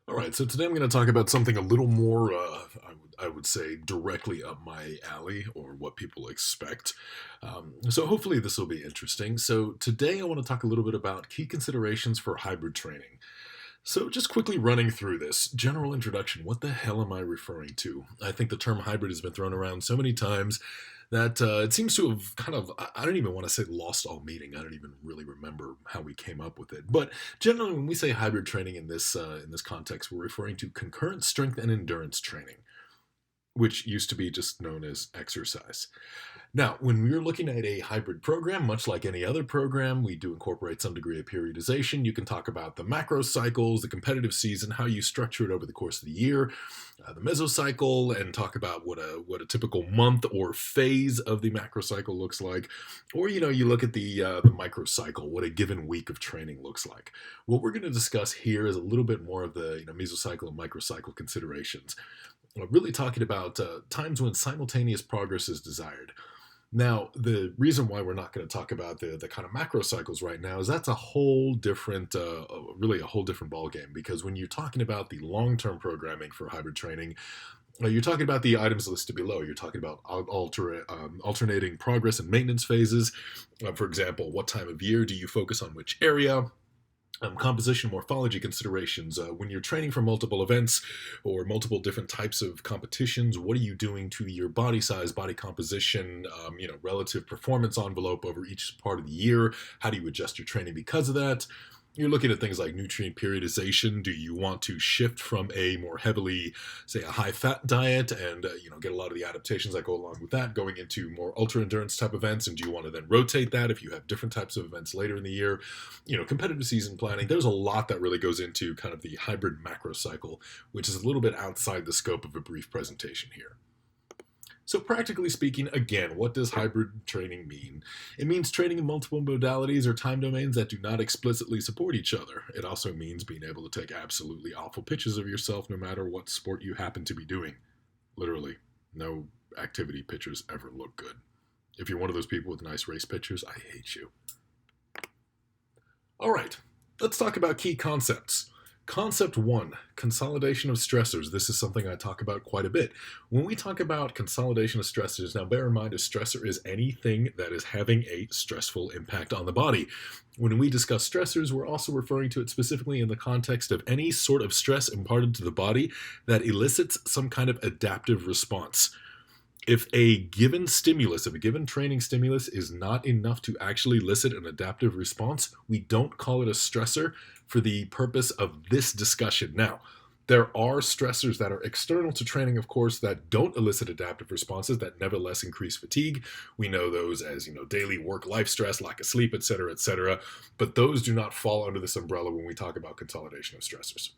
All right, so today I'm going to talk about something a little more, I would say, directly up my alley, or what people expect. So hopefully this will be interesting. So today I want to talk a little bit about key considerations for hybrid training. So just quickly running through this general introduction, what the hell am I referring to? I think the term hybrid has been thrown around so many times that it seems to have kind of, I don't even want to say lost all meaning. I don't even really remember how we came up with it. But generally, when we say hybrid training in this context, we're referring to concurrent strength and endurance training, which used to be just known as exercise. Now, when we're looking at a hybrid program, much like any other program, we do incorporate some degree of periodization. You can talk about the macro cycles, the competitive season, how you structure it over the course of the year, the mesocycle, and talk about what a typical month or phase of the macro cycle looks like. Or you look at the microcycle, what a given week of training looks like. What we're going to discuss here is a little bit more of the mesocycle and microcycle considerations. Really talking about times when simultaneous progress is desired. Now, the reason why we're not going to talk about the kind of macro cycles right now is that's a whole different, really a whole different ballgame. Because when you're talking about the long-term programming for hybrid training, you're talking about the items listed below. You're talking about alternating progress and maintenance phases. For example, what time of year do you focus on which area? Composition morphology considerations. When you're training for multiple events or multiple different types of competitions, what are you doing to your body size, body composition, relative performance envelope over each part of the year? How do you adjust your training because of that? You're looking at things like nutrient periodization. Do you want to shift from a more heavily, say, a high-fat diet and get a lot of the adaptations that go along with that, going into more ultra-endurance type events? And do you want to then rotate that if you have different types of events later in the year? Competitive season planning. There's a lot that really goes into kind of the hybrid macro cycle, which is a little bit outside the scope of a brief presentation here. So practically speaking, again, what does hybrid training mean? It means training in multiple modalities or time domains that do not explicitly support each other. It also means being able to take absolutely awful pictures of yourself no matter what sport you happen to be doing. Literally, no activity pictures ever look good. If you're one of those people with nice race pictures, I hate you. All right, let's talk about key concepts. Concept one, consolidation of stressors. This is something I talk about quite a bit. When we talk about consolidation of stressors, now bear in mind a stressor is anything that is having a stressful impact on the body. When we discuss stressors, we're also referring to it specifically in the context of any sort of stress imparted to the body that elicits some kind of adaptive response. If a given stimulus, if a given training stimulus is not enough to actually elicit an adaptive response, we don't call it a stressor for the purpose of this discussion. Now, there are stressors that are external to training, of course, that don't elicit adaptive responses that nevertheless increase fatigue. We know those as, daily work-life stress, lack of sleep, et cetera, et cetera. But those do not fall under this umbrella when we talk about consolidation of stressors.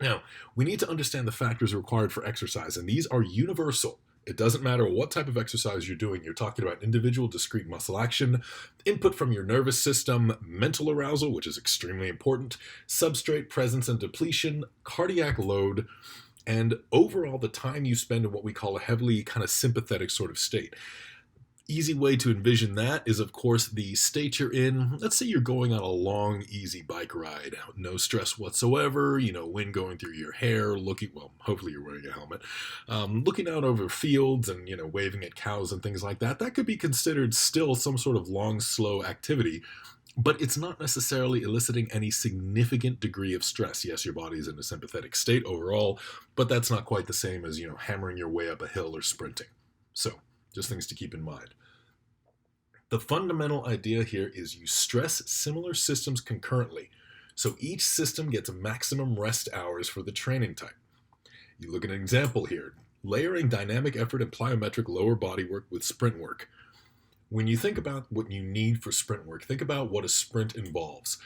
Now, we need to understand the factors required for exercise, and these are universal. It doesn't matter what type of exercise you're doing. You're talking about individual discrete muscle action, input from your nervous system, mental arousal, which is extremely important, substrate presence and depletion, cardiac load, and overall the time you spend in what we call a heavily kind of sympathetic sort of state. Easy way to envision that is, of course, the state you're in. Let's say you're going on a long, easy bike ride. No stress whatsoever, wind going through your hair, hopefully you're wearing a helmet, looking out over fields and, waving at cows and things like that. That could be considered still some sort of long, slow activity, but it's not necessarily eliciting any significant degree of stress. Yes, your body is in a sympathetic state overall, but that's not quite the same as, hammering your way up a hill or sprinting. So, just things to keep in mind. The fundamental idea here is you stress similar systems concurrently, so each system gets maximum rest hours for the training type. You look at an example here, layering dynamic effort and plyometric lower body work with sprint work. When you think about what you need for sprint work, think about what a sprint involves.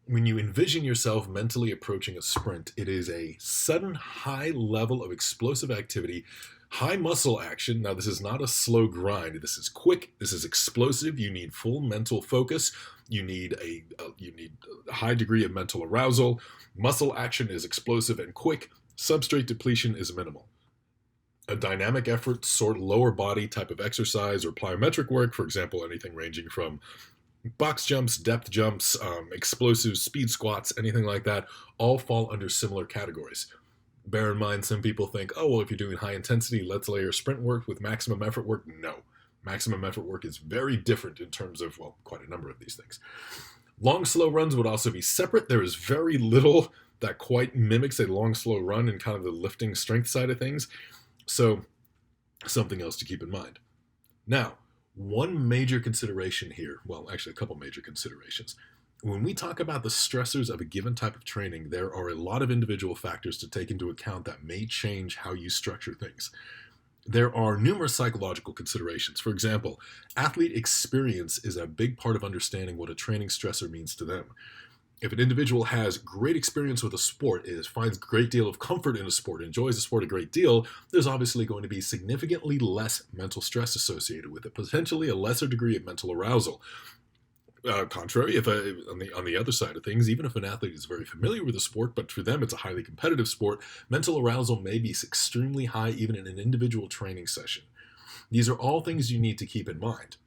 When you envision yourself mentally approaching a sprint, it is a sudden high level of explosive activity, high muscle action. Now, this is not a slow grind. This is quick. This is explosive. You need full mental focus. You need a high degree of mental arousal. Muscle action is explosive and quick. Substrate depletion is minimal. A dynamic effort, sort of lower body type of exercise or plyometric work, for example, anything ranging from Box jumps, depth jumps, explosives, speed squats, anything like that, all fall under similar categories. Bear in mind, some people think, oh, well, if you're doing high intensity, let's layer sprint work with maximum effort work. No. Maximum effort work is very different in terms of, well, quite a number of these things. Long, slow runs would also be separate. There is very little that quite mimics a long, slow run in kind of the lifting strength side of things. So, something else to keep in mind. Now, one major consideration here, well, actually, a couple major considerations. When we talk about the stressors of a given type of training, there are a lot of individual factors to take into account that may change how you structure things. There are numerous psychological considerations. For example, athlete experience is a big part of understanding what a training stressor means to them. If an individual has great experience with a sport, finds a great deal of comfort in a sport, enjoys a sport a great deal, there's obviously going to be significantly less mental stress associated with it, potentially a lesser degree of mental arousal. Contrary, if on the other side of things, even if an athlete is very familiar with a sport, but for them it's a highly competitive sport, mental arousal may be extremely high even in an individual training session. These are all things you need to keep in mind.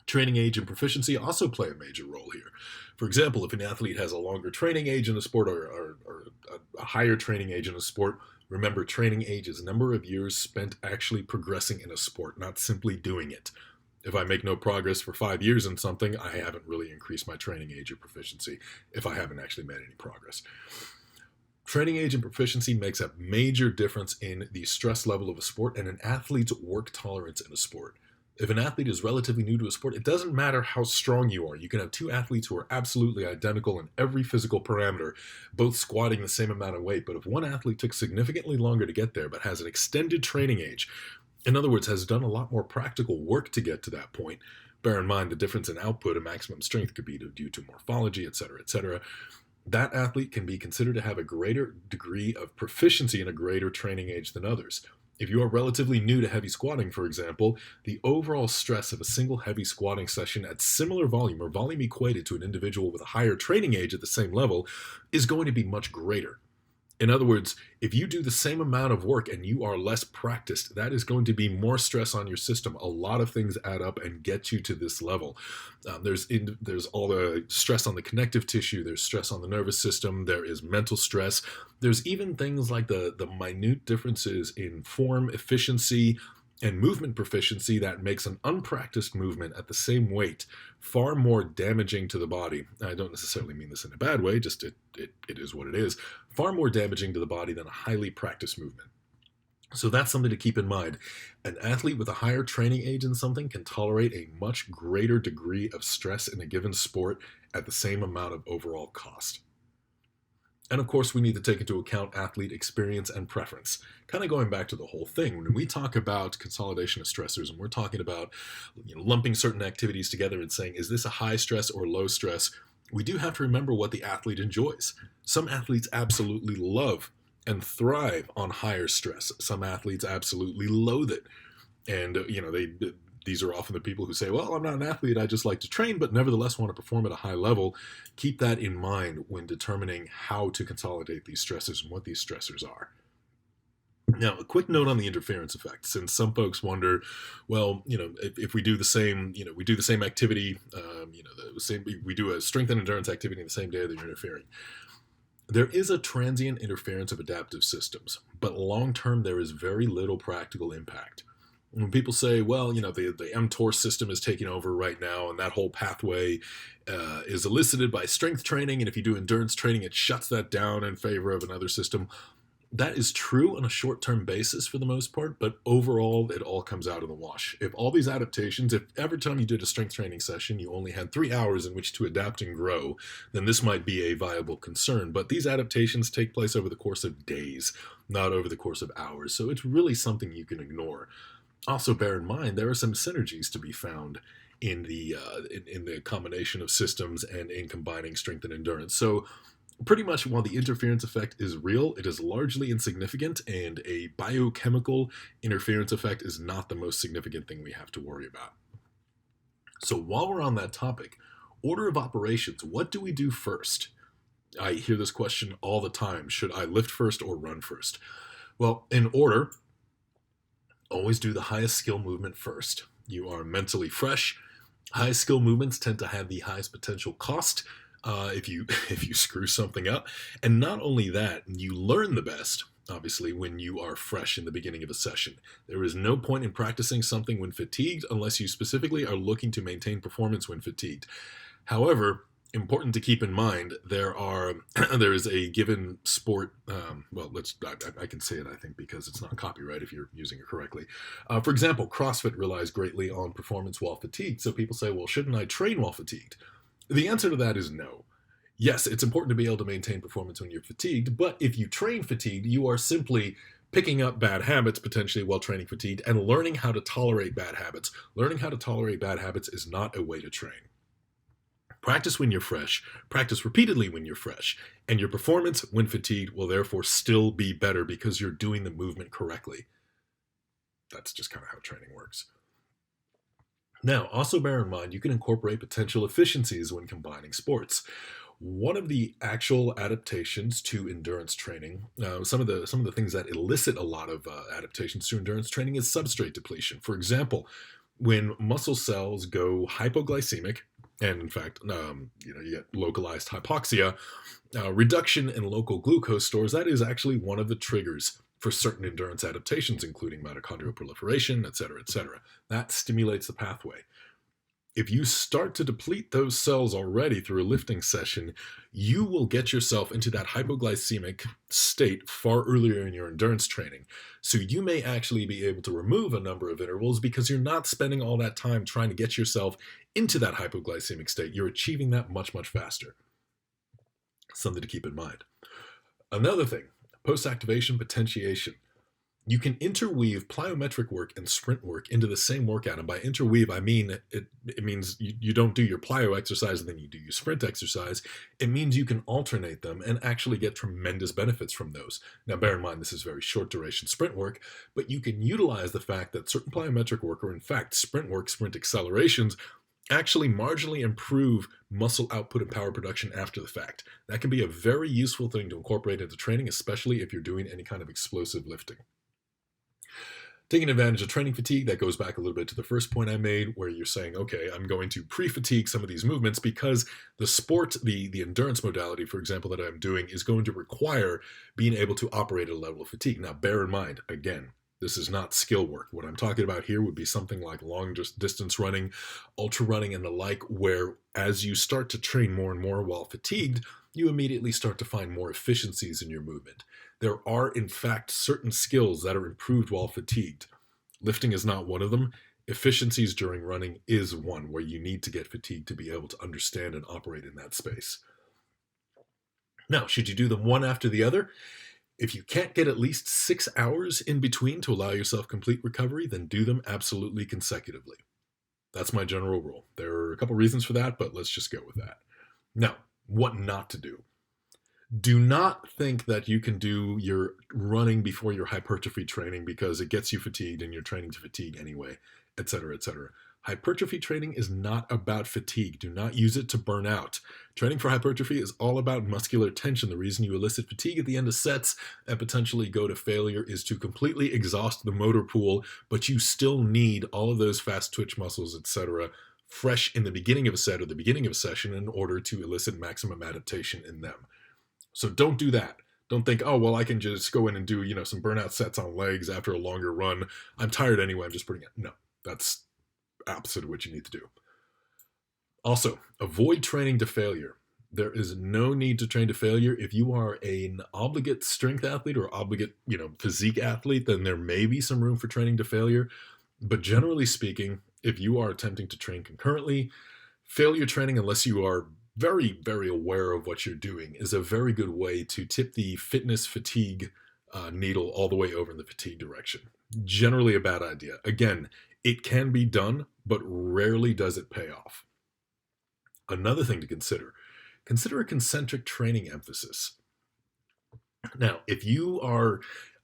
Training age and proficiency also play a major role here. For example, if an athlete has a longer training age in a sport or a higher training age in a sport, remember training age is number of years spent actually progressing in a sport, not simply doing it. If I make no progress for 5 years in something, I haven't really increased my training age or proficiency if I haven't actually made any progress. Training age and proficiency makes a major difference in the stress level of a sport and an athlete's work tolerance in a sport. If an athlete is relatively new to a sport, it doesn't matter how strong you are. You can have two athletes who are absolutely identical in every physical parameter, both squatting the same amount of weight. But if one athlete took significantly longer to get there, but has an extended training age, in other words, has done a lot more practical work to get to that point, bear in mind the difference in output and maximum strength could be due to morphology, etc., that athlete can be considered to have a greater degree of proficiency in a greater training age than others. If you are relatively new to heavy squatting, for example, the overall stress of a single heavy squatting session at similar volume or volume equated to an individual with a higher training age at the same level is going to be much greater. In other words, if you do the same amount of work and you are less practiced, that is going to be more stress on your system. A lot of things add up and get you to this level. There's all the stress on the connective tissue. There's stress on the nervous system. There is mental stress. There's even things like the minute differences in form, efficiency, and movement proficiency that makes an unpracticed movement at the same weight far more damaging to the body. I don't necessarily mean this in a bad way, just it is what it is. Far more damaging to the body than a highly practiced movement. So that's something to keep in mind. An athlete with a higher training age in something can tolerate a much greater degree of stress in a given sport at the same amount of overall cost. And of course, we need to take into account athlete experience and preference. Kind of going back to the whole thing, when we talk about consolidation of stressors and we're talking about lumping certain activities together and saying, is this a high stress or low stress? We do have to remember what the athlete enjoys. Some athletes absolutely love and thrive on higher stress. Some athletes absolutely loathe it. And, these are often the people who say, well, I'm not an athlete, I just like to train, but nevertheless want to perform at a high level. Keep that in mind when determining how to consolidate these stressors and what these stressors are. Now, a quick note on the interference effect, since some folks wonder, well, if we do the same, we do the same activity, we do a strength and endurance activity in the same day that you're interfering. There is a transient interference of adaptive systems, but long-term there is very little practical impact. When people say, well, the mTOR system is taking over right now, and that whole pathway is elicited by strength training, and if you do endurance training, it shuts that down in favor of another system. That is true on a short-term basis for the most part, but overall, it all comes out in the wash. If all these adaptations, if every time you did a strength training session, you only had 3 hours in which to adapt and grow, then this might be a viable concern. But these adaptations take place over the course of days, not over the course of hours, so it's really something you can ignore. Also, bear in mind there are some synergies to be found in the combination of systems and in combining strength and endurance. So, pretty much while the interference effect is real, it is largely insignificant, and a biochemical interference effect is not the most significant thing we have to worry about. So, while we're on that topic, order of operations. What do we do first? I hear this question all the time: should I lift first or run first? Well, in order, always do the highest skill movement first. You are mentally fresh, High skill movements tend to have the highest potential cost if you if you screw something up, and not only that, you learn the best. Obviously, when you are fresh in the beginning of a session, there is no point in practicing something when fatigued unless you specifically are looking to maintain performance when fatigued. However, important to keep in mind, there are there is a given sport. Well, I can say it, I think, because it's not copyright if you're using it correctly. For example, CrossFit relies greatly on performance while fatigued. So people say, well, shouldn't I train while fatigued? The answer to that is no. Yes, it's important to be able to maintain performance when you're fatigued, but if you train fatigued, you are simply picking up bad habits potentially while training fatigued and learning how to tolerate bad habits. Learning how to tolerate bad habits is not a way to train. Practice when you're fresh, practice repeatedly when you're fresh, and your performance when fatigued will therefore still be better because you're doing the movement correctly. That's just kind of how training works. Now, also bear in mind you can incorporate potential efficiencies when combining sports. One of the actual adaptations to endurance training, some of the things that elicit a lot of adaptations to endurance training is substrate depletion. For example, when muscle cells go hypoglycemic, and in fact, you get localized hypoxia, reduction in local glucose stores, that is actually one of the triggers for certain endurance adaptations, including mitochondrial proliferation, et cetera, et cetera. That stimulates the pathway. If you start to deplete those cells already through a lifting session, you will get yourself into that hypoglycemic state far earlier in your endurance training. So you may actually be able to remove a number of intervals because you're not spending all that time trying to get yourself into that hypoglycemic state. You're achieving that much, much faster. Something to keep in mind. Another thing, post-activation potentiation. You can interweave plyometric work and sprint work into the same workout. And by interweave, I mean it means you don't do your plyo exercise and then you do your sprint exercise. It means you can alternate them and actually get tremendous benefits from those. Now, bear in mind, this is very short duration sprint work, but you can utilize the fact that certain plyometric work, or in fact, sprint work, sprint accelerations, actually marginally improve muscle output and power production after the fact. That can be a very useful thing to incorporate into training, especially if you're doing any kind of explosive lifting. Taking advantage of training fatigue, that goes back a little bit to the first point I made, where you're saying, okay, I'm going to pre-fatigue some of these movements because the sport, the endurance modality, for example, that I'm doing is going to require being able to operate at a level of fatigue. Now, bear in mind, again, this is not skill work. What I'm talking about here would be something like long distance running, ultra running, and the like, where as you start to train more and more while fatigued, you immediately start to find more efficiencies in your movement. There are, in fact, certain skills that are improved while fatigued. Lifting is not one of them. Efficiencies during running is one where you need to get fatigued to be able to understand and operate in that space. Now, should you do them one after the other? If you can't get at least 6 hours in between to allow yourself complete recovery, then do them absolutely consecutively. That's my general rule. There are a couple reasons for that, but let's just go with that. Now, what not to do. Do not think that you can do your running before your hypertrophy training because it gets you fatigued and you're training to fatigue anyway, etc., etc. Hypertrophy training is not about fatigue. Do not use it to burn out. Training for hypertrophy is all about muscular tension. The reason you elicit fatigue at the end of sets and potentially go to failure is to completely exhaust the motor pool, but you still need all of those fast twitch muscles, etc., fresh in the beginning of a set or the beginning of a session in order to elicit maximum adaptation in them. So don't do that. Don't think, oh, well, I can just go in and do, some burnout sets on legs after a longer run. I'm tired anyway. I'm just putting it. No, that's opposite of what you need to do. Also, avoid training to failure. There is no need to train to failure. If you are an obligate strength athlete or obligate, physique athlete, then there may be some room for training to failure. But generally speaking, if you are attempting to train concurrently, failure training, unless you are very, very aware of what you're doing, is a very good way to tip the fitness fatigue needle all the way over in the fatigue direction. Generally a bad idea. Again, it can be done, but rarely does it pay off. Another thing to consider a concentric training emphasis. Now, if you are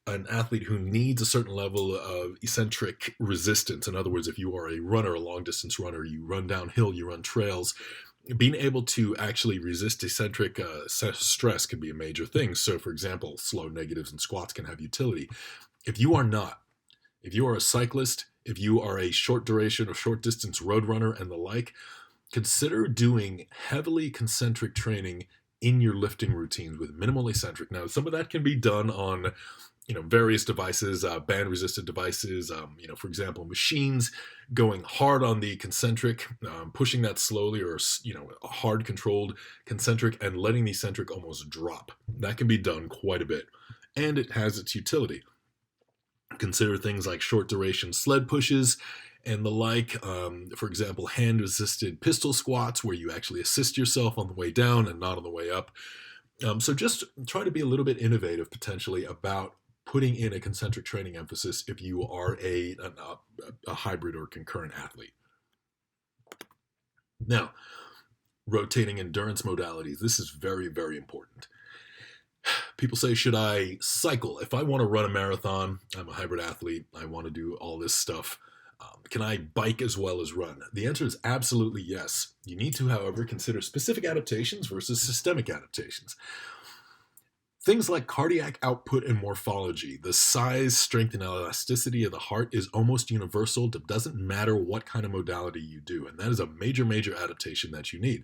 an athlete who needs a certain level of eccentric resistance, in other words, if you are a runner, a long distance runner, you run downhill, you run trails, being able to actually resist eccentric stress can be a major thing. So, for example, slow negatives and squats can have utility. If you are a cyclist, If you are a short duration or short distance road runner and the like, consider doing heavily concentric training in your lifting routines with minimal eccentric. Now, some of that can be done on various devices, band resistant devices, for example, machines going hard on the concentric, pushing that slowly, or a hard controlled concentric and letting the eccentric almost drop. That can be done quite a bit, and it has its utility. Consider things like short duration sled pushes and the like. For example, hand assisted pistol squats, where you actually assist yourself on the way down and not on the way up. So just try to be a little bit innovative potentially about putting in a concentric training emphasis if you are a hybrid or concurrent athlete. Now, rotating endurance modalities. This is very, very important. People say, should I cycle? If I want to run a marathon, I'm a hybrid athlete, I want to do all this stuff. Can I bike as well as run? The answer is absolutely yes. You need to, however, consider specific adaptations versus systemic adaptations. Things like cardiac output and morphology, the size, strength, and elasticity of the heart is almost universal. It doesn't matter what kind of modality you do, and that is a major, major adaptation that you need.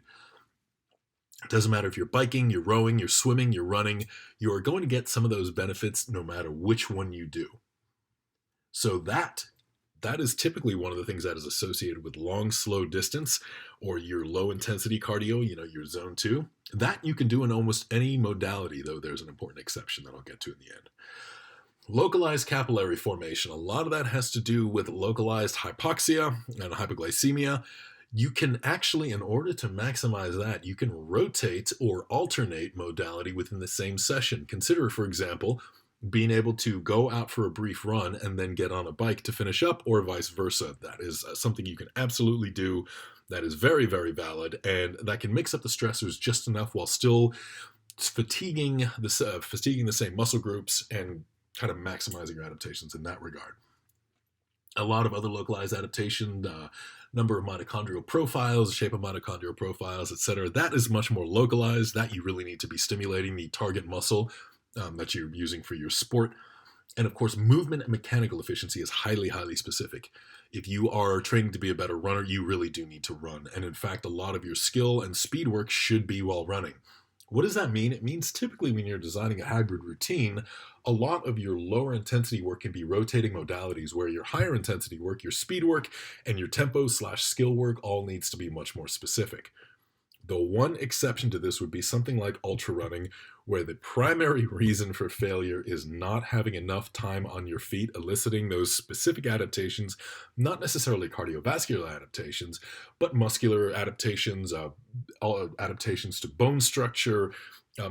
It doesn't matter if you're biking, you're rowing, you're swimming, you're running, you are going to get some of those benefits no matter which one you do. So that is typically one of the things that is associated with long, slow distance or your low intensity cardio, your zone 2. That you can do in almost any modality, though there's an important exception that I'll get to in the end. Localized capillary formation. A lot of that has to do with localized hypoxia and hypoglycemia. You can actually, in order to maximize that, you can rotate or alternate modality within the same session. Consider, for example, being able to go out for a brief run and then get on a bike to finish up, or vice versa. That is something you can absolutely do. That is very, very valid, and that can mix up the stressors just enough while still fatiguing the same muscle groups and kind of maximizing your adaptations in that regard. A lot of other localized adaptation, number of mitochondrial profiles, shape of mitochondrial profiles, etc. That is much more localized. That you really need to be stimulating the target muscle that you're using for your sport. And of course, movement and mechanical efficiency is highly, highly specific. If you are training to be a better runner, you really do need to run. And in fact, a lot of your skill and speed work should be while running. What does that mean? It means typically when you're designing a hybrid routine, a lot of your lower intensity work can be rotating modalities, where your higher intensity work, your speed work, and your tempo/skill work all needs to be much more specific. The one exception to this would be something like ultra running, where the primary reason for failure is not having enough time on your feet, eliciting those specific adaptations, not necessarily cardiovascular adaptations, but muscular adaptations, adaptations to bone structure,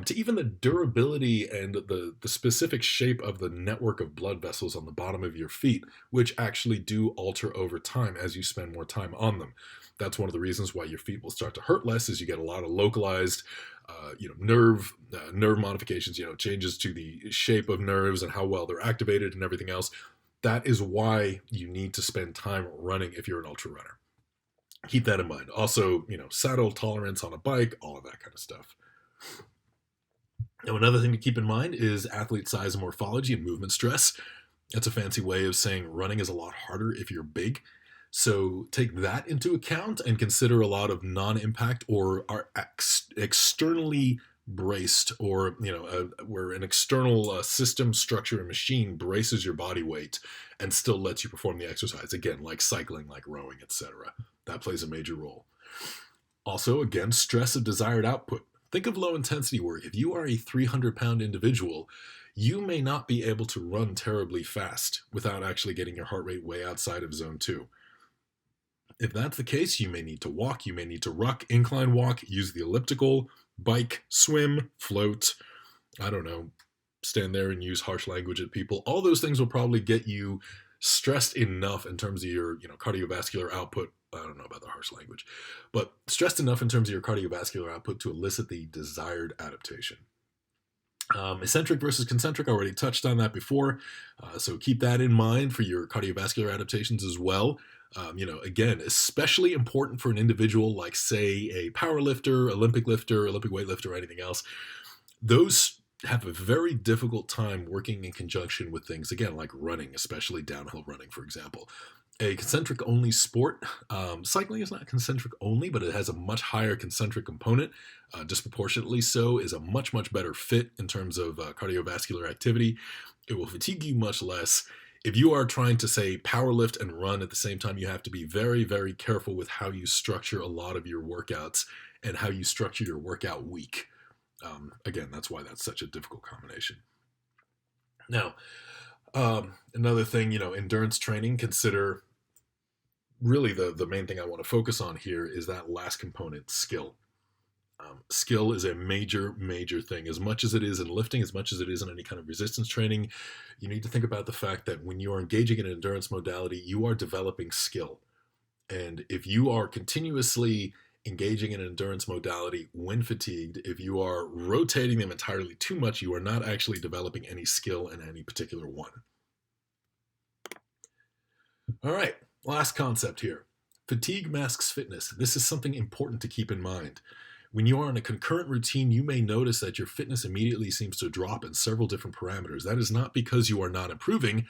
to even the durability and the specific shape of the network of blood vessels on the bottom of your feet, which actually do alter over time as you spend more time on them. That's one of the reasons why your feet will start to hurt less, is you get a lot of localized, nerve modifications, changes to the shape of nerves and how well they're activated and everything else. That is why you need to spend time running if you're an ultra runner. Keep that in mind. Also, saddle tolerance on a bike, all of that kind of stuff. Now, another thing to keep in mind is athlete size and morphology and movement stress. That's a fancy way of saying running is a lot harder if you're big. So take that into account and consider a lot of non-impact or are externally braced, or where an external system, structure, and machine braces your body weight and still lets you perform the exercise. Again, like cycling, like rowing, etc. That plays a major role. Also, again, stress of desired output. Think of low intensity work. If you are a 300-pound individual, you may not be able to run terribly fast without actually getting your heart rate way outside of zone 2. If that's the case, you may need to walk, you may need to ruck, incline walk, use the elliptical, bike, swim, float, stand there and use harsh language at people. All those things will probably get you stressed enough in terms of your cardiovascular output. I don't know about the harsh language, but stressed enough in terms of your cardiovascular output to elicit the desired adaptation. Eccentric versus concentric, I already touched on that before, so keep that in mind for your cardiovascular adaptations as well. Again, especially important for an individual like, say, a power lifter, Olympic lifter, Olympic weightlifter, or anything else. Those have a very difficult time working in conjunction with things, again, like running, especially downhill running, for example. A concentric only sport. Cycling is not concentric only, but it has a much higher concentric component, disproportionately so, is a much, much better fit in terms of cardiovascular activity. It will fatigue you much less. If you are trying to, say, power lift and run at the same time, you have to be very, very careful with how you structure a lot of your workouts and how you structure your workout week. Again, that's why that's such a difficult combination. Now, another thing, endurance training, consider really the main thing I want to focus on here is that last component, skill. Skill is a major, major thing. As much as it is in lifting, as much as it is in any kind of resistance training, you need to think about the fact that when you are engaging in an endurance modality, you are developing skill. And if you are continuously engaging in an endurance modality when fatigued, if you are rotating them entirely too much, you are not actually developing any skill in any particular one. All right, last concept here. Fatigue masks fitness. This is something important to keep in mind. When you are on a concurrent routine, you may notice that your fitness immediately seems to drop in several different parameters. That is not because you are not improving.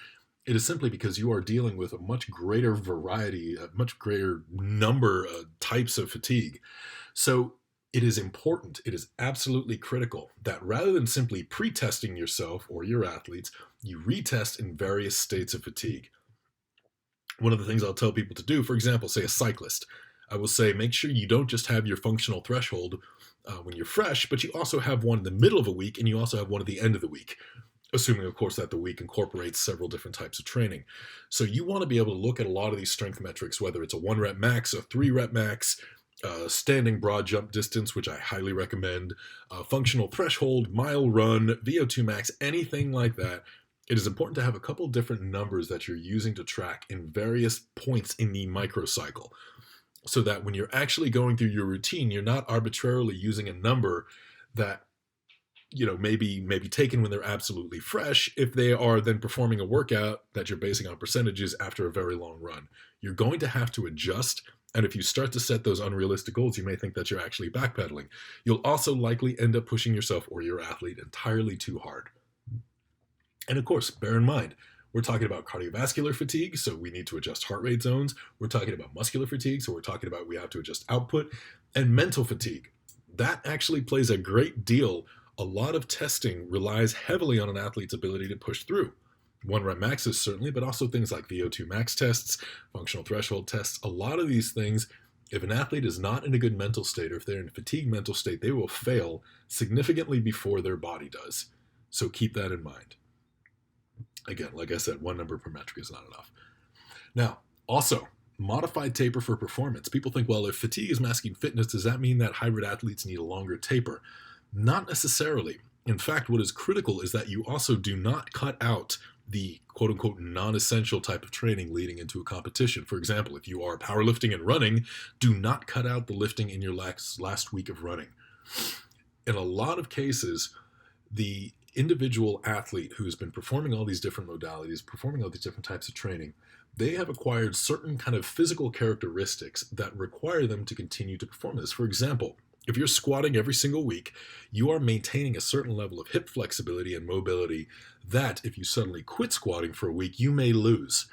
It is simply because you are dealing with a much greater variety, a much greater number of types of fatigue. So it is important, it is absolutely critical that rather than simply pre-testing yourself or your athletes, you retest in various states of fatigue. One of the things I'll tell people to do, for example, say a cyclist, I will say make sure you don't just have your functional threshold when you're fresh, but you also have one in the middle of a week and you also have one at the end of the week, assuming, of course, that the week incorporates several different types of training. So you want to be able to look at a lot of these strength metrics, whether it's a 1 rep max, a 3 rep max, standing broad jump distance, which I highly recommend, functional threshold, mile run, VO2 max, anything like that. It is important to have a couple different numbers that you're using to track in various points in the microcycle, so that when you're actually going through your routine, you're not arbitrarily using a number that maybe taken when they're absolutely fresh if they are then performing a workout that you're basing on percentages after a very long run. You're going to have to adjust, and if you start to set those unrealistic goals, you may think that you're actually backpedaling. You'll also likely end up pushing yourself or your athlete entirely too hard. And of course, bear in mind, we're talking about cardiovascular fatigue, so we need to adjust heart rate zones. We're talking about muscular fatigue, so we're talking about we have to adjust output. And mental fatigue. That actually plays a great deal. A lot of testing relies heavily on an athlete's ability to push through. 1 rep maxes certainly, but also things like VO2 max tests, functional threshold tests. A lot of these things, if an athlete is not in a good mental state or if they're in a fatigued mental state, they will fail significantly before their body does. So keep that in mind. Again, like I said, 1 number per metric is not enough. Now, also, modified taper for performance. People think, well, if fatigue is masking fitness, does that mean that hybrid athletes need a longer taper? Not necessarily. In fact, what is critical is that you also do not cut out the quote-unquote non-essential type of training leading into a competition. For example, if you are powerlifting and running, do not cut out the lifting in your last week of running. In a lot of cases, the individual athlete who has been performing all these different modalities, performing all these different types of training, they have acquired certain kind of physical characteristics that require them to continue to perform this. For example, if you're squatting every single week, you are maintaining a certain level of hip flexibility and mobility that if you suddenly quit squatting for a week, you may lose.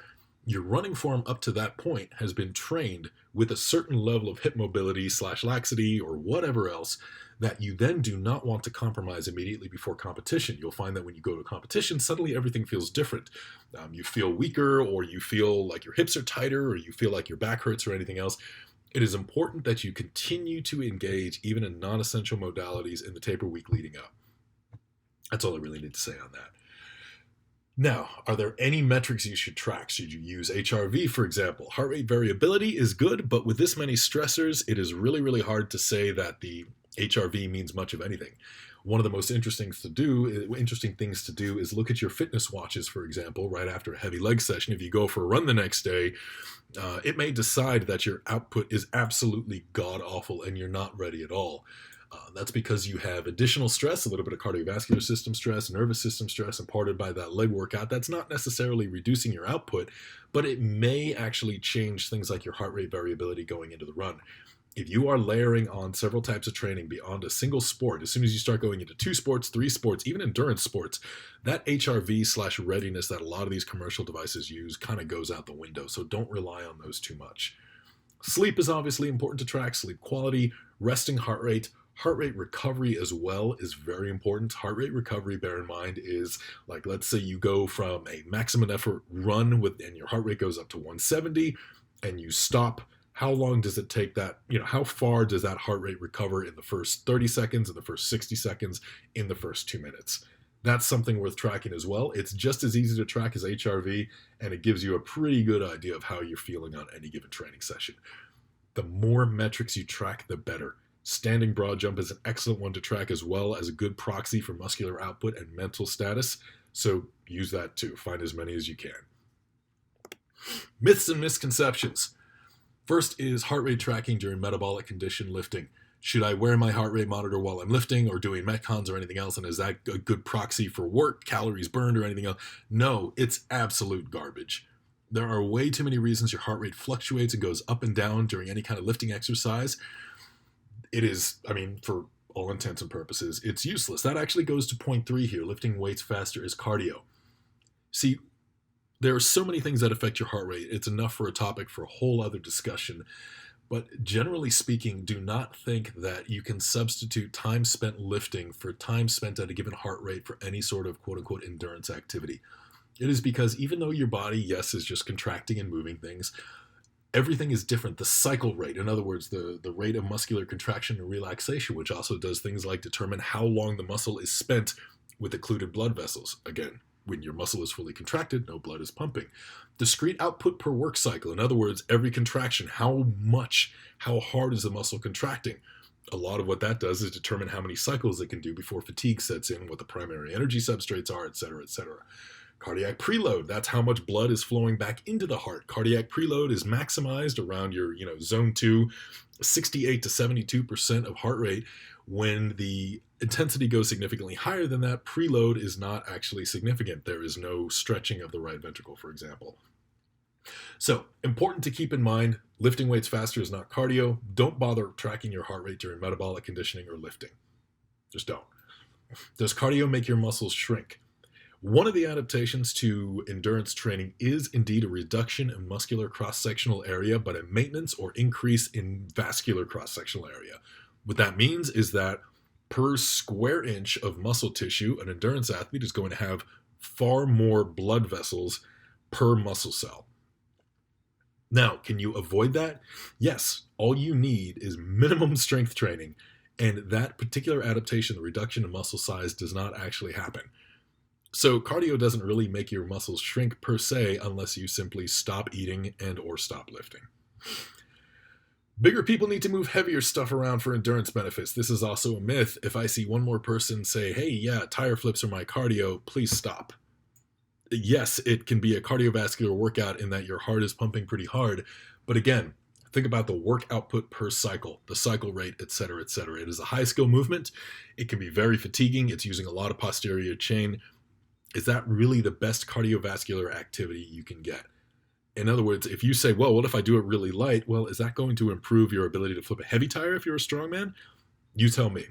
Your running form up to that point has been trained with a certain level of hip mobility / laxity or whatever else that you then do not want to compromise immediately before competition. You'll find that when you go to competition, suddenly everything feels different. You feel weaker, or you feel like your hips are tighter, or you feel like your back hurts or anything else. It is important that you continue to engage even in non-essential modalities in the taper week leading up. That's all I really need to say on that. Now, are there any metrics you should track? Should you use HRV, for example? Heart rate variability is good, but with this many stressors, it is really, really hard to say that the HRV means much of anything. One of the most interesting things to do is look at your fitness watches, for example, right after a heavy leg session. If you go for a run the next day, it may decide that your output is absolutely god-awful and you're not ready at all. That's because you have additional stress, a little bit of cardiovascular system stress, nervous system stress imparted by that leg workout. That's not necessarily reducing your output, but it may actually change things like your heart rate variability going into the run. If you are layering on several types of training beyond a single sport, as soon as you start going into 2 sports, 3 sports, even endurance sports, that HRV/readiness that a lot of these commercial devices use kind of goes out the window. So don't rely on those too much. Sleep is obviously important to track, sleep quality, resting heart rate recovery as well is very important. Heart rate recovery, bear in mind, is like, let's say you go from a maximum effort run and your heart rate goes up to 170 and you stop. How long does it take that, how far does that heart rate recover in the first 30 seconds, in the first 60 seconds, in the first 2 minutes? That's something worth tracking as well. It's just as easy to track as HRV, and it gives you a pretty good idea of how you're feeling on any given training session. The more metrics you track, the better. Standing broad jump is an excellent one to track, as well as a good proxy for muscular output and mental status. So use that too. Find as many as you can. Myths and misconceptions. First is heart rate tracking during metabolic condition lifting. Should I wear my heart rate monitor while I'm lifting or doing metcons or anything else? And is that a good proxy for work, calories burned, or anything else? No, it's absolute garbage. There are way too many reasons your heart rate fluctuates and goes up and down during any kind of lifting exercise. It is, for all intents and purposes, it's useless. That actually goes to point 3 here. Lifting weights faster is cardio. See, there are so many things that affect your heart rate. It's enough for a topic for a whole other discussion. But generally speaking, do not think that you can substitute time spent lifting for time spent at a given heart rate for any sort of quote-unquote endurance activity. It is because even though your body, yes, is just contracting and moving things, everything is different. The cycle rate, in other words, the rate of muscular contraction and relaxation, which also does things like determine how long the muscle is spent with occluded blood vessels. Again, when your muscle is fully contracted, no blood is pumping. Discrete output per work cycle, in other words, every contraction, how hard is the muscle contracting? A lot of what that does is determine how many cycles it can do before fatigue sets in, what the primary energy substrates are, etc., etc. Cardiac preload, that's how much blood is flowing back into the heart. Cardiac preload is maximized around your, zone 2, 68 to 72% of heart rate. When the intensity goes significantly higher than that, preload is not actually significant. There is no stretching of the right ventricle, for example. So, important to keep in mind, lifting weights faster is not cardio. Don't bother tracking your heart rate during metabolic conditioning or lifting. Just don't. Does cardio make your muscles shrink? One of the adaptations to endurance training is indeed a reduction in muscular cross-sectional area, but a maintenance or increase in vascular cross-sectional area. What that means is that per square inch of muscle tissue, an endurance athlete is going to have far more blood vessels per muscle cell. Now, can you avoid that? Yes, all you need is minimum strength training, and that particular adaptation, the reduction in muscle size, does not actually happen. So cardio doesn't really make your muscles shrink per se unless you simply stop eating and or stop lifting. Bigger people need to move heavier stuff around for endurance benefits. This is also a myth. If I see one more person say, hey, yeah, tire flips are my cardio, please stop. Yes, it can be a cardiovascular workout in that your heart is pumping pretty hard. But again, think about the work output per cycle, the cycle rate, etc., etc. It is a high skill movement. It can be very fatiguing. It's using a lot of posterior chain. Is that really the best cardiovascular activity you can get? In other words, if you say, well, what if I do it really light? Well, is that going to improve your ability to flip a heavy tire if you're a strongman? You tell me.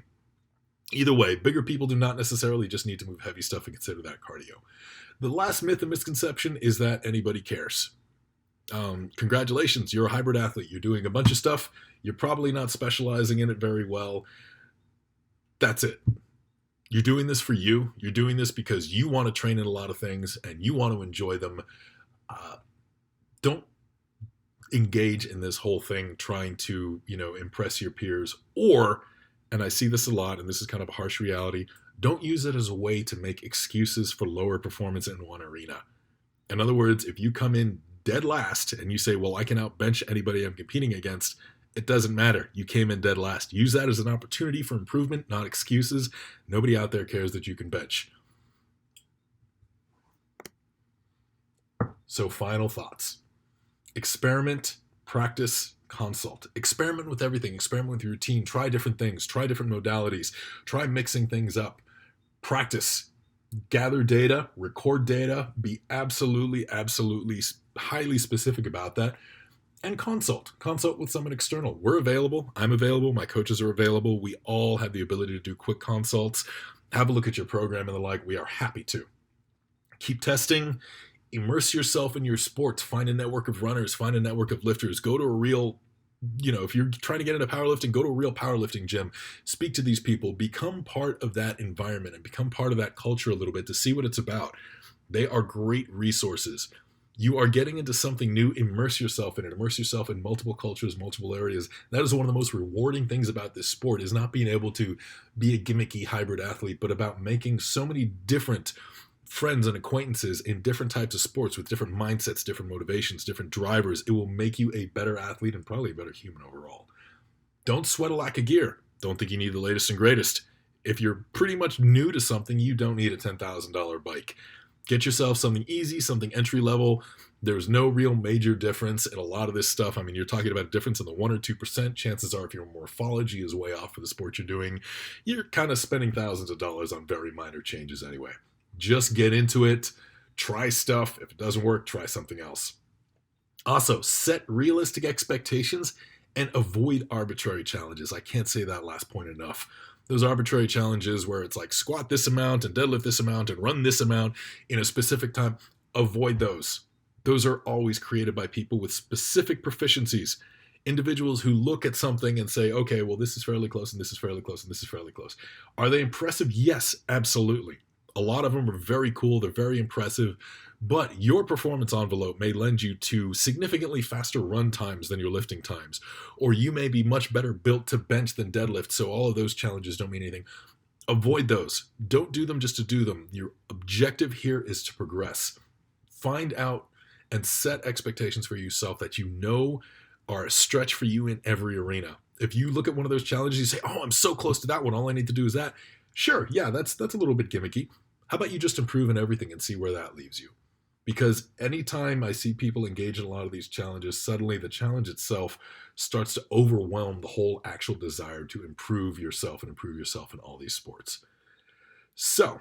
Either way, bigger people do not necessarily just need to move heavy stuff and consider that cardio. The last myth and misconception is that anybody cares. Congratulations, you're a hybrid athlete. You're doing a bunch of stuff. You're probably not specializing in it very well. That's it. You're doing this for you. You're doing this because you want to train in a lot of things and you want to enjoy them. Don't engage in this whole thing trying to, impress your peers, or, and I see this a lot, and this is kind of a harsh reality, don't use it as a way to make excuses for lower performance in one arena. In other words, if you come in dead last and you say, well, I can outbench anybody I'm competing against, it doesn't matter. You came in dead last. Use that as an opportunity for improvement, not excuses. Nobody out there cares that you can bench. So final thoughts. Experiment, practice, consult. Experiment with everything. Experiment with your routine. Try different things. Try different modalities. Try mixing things up. Practice. Gather data. Record data. Be absolutely highly specific about that. And consult with someone external. We're available. I'm available. My coaches are available. We all have the ability to do quick consults. Have a look at your program and the like. We are happy to. Keep testing. Immerse yourself in your sports. Find a network of runners. Find a network of lifters. Go to a real, if you're trying to get into powerlifting, go to a real powerlifting gym. Speak to these people. Become part of that environment and become part of that culture a little bit to see what it's about. They are great resources. You are getting into something new. Immerse yourself in it. Immerse yourself in multiple cultures, multiple areas. That is one of the most rewarding things about this sport, is not being able to be a gimmicky hybrid athlete, but about making so many different friends and acquaintances in different types of sports with different mindsets, different motivations, different drivers. It will make you a better athlete and probably a better human overall. Don't sweat a lack of gear. Don't think you need the latest and greatest. If you're pretty much new to something, you don't need a $10,000 bike. Get yourself something easy, something entry level. There's no real major difference in a lot of this stuff. I mean, you're talking about a difference in the 1 or 2%. Chances are, if your morphology is way off for the sport you're doing, you're kind of spending thousands of dollars on very minor changes anyway. Just get into it. Try stuff. If it doesn't work, try something else. Also, set realistic expectations and avoid arbitrary challenges. I can't say that last point enough. Those arbitrary challenges where it's like squat this amount and deadlift this amount and run this amount in a specific time, avoid those. Those are always created by people with specific proficiencies. Individuals who look at something and say, okay, well, this is fairly close and this is fairly close and this is fairly close. Are they impressive? Yes, absolutely. A lot of them are very cool. They're very impressive. But your performance envelope may lend you to significantly faster run times than your lifting times. Or you may be much better built to bench than deadlift, so all of those challenges don't mean anything. Avoid those. Don't do them just to do them. Your objective here is to progress. Find out and set expectations for yourself that you know are a stretch for you in every arena. If you look at one of those challenges, you say, oh, I'm so close to that one. All I need to do is that. Sure, yeah, that's a little bit gimmicky. How about you just improve in everything and see where that leaves you? Because anytime I see people engage in a lot of these challenges, suddenly the challenge itself starts to overwhelm the whole actual desire to improve yourself and improve yourself in all these sports. So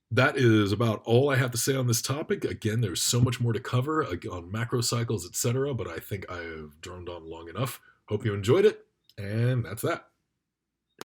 that is about all I have to say on this topic. Again, there's so much more to cover on macro cycles, etc., but I think I have droned on long enough. Hope you enjoyed it, and that's that.